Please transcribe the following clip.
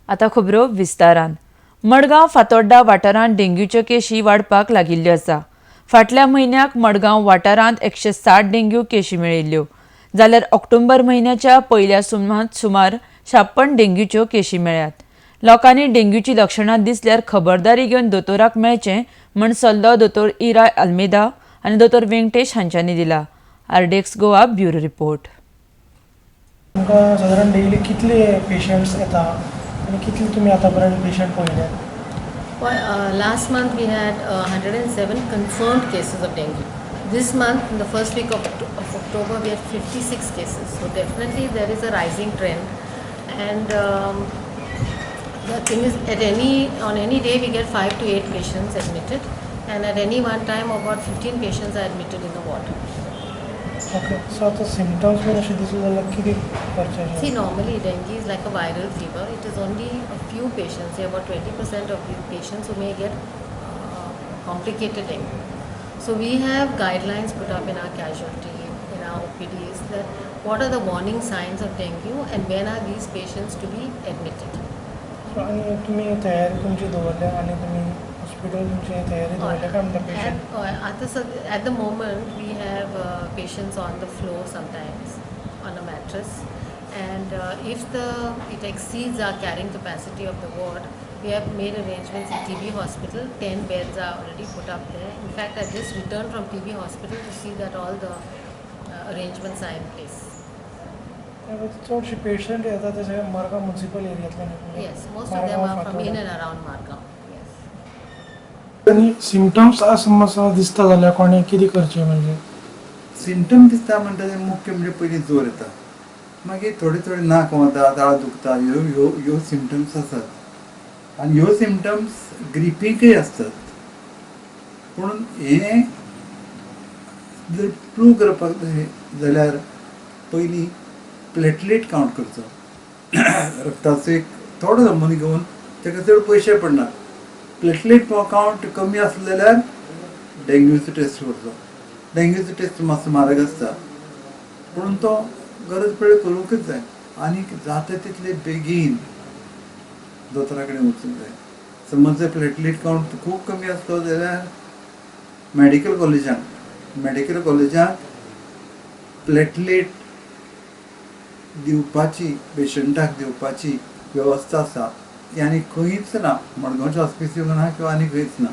आता खबरो विस्तारान. मडगांव फातोड्डा वाठारांत डेंग्यूच्यो केशी वाडपाक लागिल्ल्यो आसा. फाटल्या म्हयन्याक मडगांव वाठारांत 160 डेंग्यू केशी मेळिल्ल्यो, जाल्यार ऑक्टोबर म्हयन्याच्या पयल्या सुमाराक सुमार 56 डेंग्यूच्यो केशी मेळ्ळ्यात. लोकांनी डेंग्यूची लक्षणां दिसल्यार खबरदारी घेवन दोतोराक मेळचें म्हण सल्लो दोतोर इरा आल्मेदा आनी दोतोर वेंकटेश हांच्यांनी दिला. आरडेक्स गोवा ब्युरो रिपोर्ट. तुमकां सादारण डेली कितले पेशंट्स येता आनी कितले तुमी आतां पर्यंत patient पळयल्यात? Last month we had 107 confirmed cases of dengue. This month, in the first week of October, we had 56 cases. So definitely there is a rising trend. And the thing is, on any day we get 5 to 8 patients admitted, and at any one time about 15 patients are admitted in the ward. Okay, so आतां symptoms bin अशें दिसले जाल्यार कितें करचें? See, normally dengue is like a viral fever. It is only a few patients, say about 20% of the patients who may get complicated dengue. So we have guidelines put up in our casualty, in our OPDs, that what are the warning signs of dengue and when are these patients to be admitted. So आनी तुमी तयारी तुमची दवरल्या आनी तुमी hospital तुमची तयारी दवरल्या काय म्हणटा patient? At the moment we have patients on the floor sometimes on a mattress, and if it exceeds our carrying capacity of the ward, we have made arrangements in TB hospital. 10 beds are already put up there. In fact, I just returned from TB hospital to see that all the arrangements are in place. चडशे patient येता ते सगळे Madgaon municipal एरियांतल्यान? Yes, most of them are from in and around Margao. Yes. आनी symptoms समज दिसता जाल्यार कोणी कितें करचें? म्हणजे सिम्टम दिसता म्हणटा ते मुख्य म्हणजे पयलीं जोर येता, मागीर थोडे थोडे नाक वता, दाळ दुखता, ह्यो सिम्टम्स आसात. आनी ह्यो सिम्टम्स ग्रिपीकय आसतात. पूण हे जर प्रूव करपाक जाय जाल्यार पयलीं प्लेटलेट कावंट करचो. रक्ताचो एक थोडो नमुनो घेवन ताका चड पयशे पडनात. प्लेटलेट कावंट कमी आसलो जाल्यार डेंग्यूचो टेस्ट करचो. डेंग्यूचो टेस्ट मातसो म्हारग आसता, पूण तो गरज पडल्यार करूंकच जाय. आनी जाता तितले बेगीन दोतोरा कडेन वचूंक जाय. समज जर प्लेटलेट कावंट खूब कमी आसलो जाल्यार मेडिकल कॉलेजांत प्लेटलेट दिवपाची, पेशंटाक दिवपाची वेवस्था आसा. ती आनी खंयच ना, मडगांवच्या हॉस्पिटलांत ना किंवा आनी खंयच ना.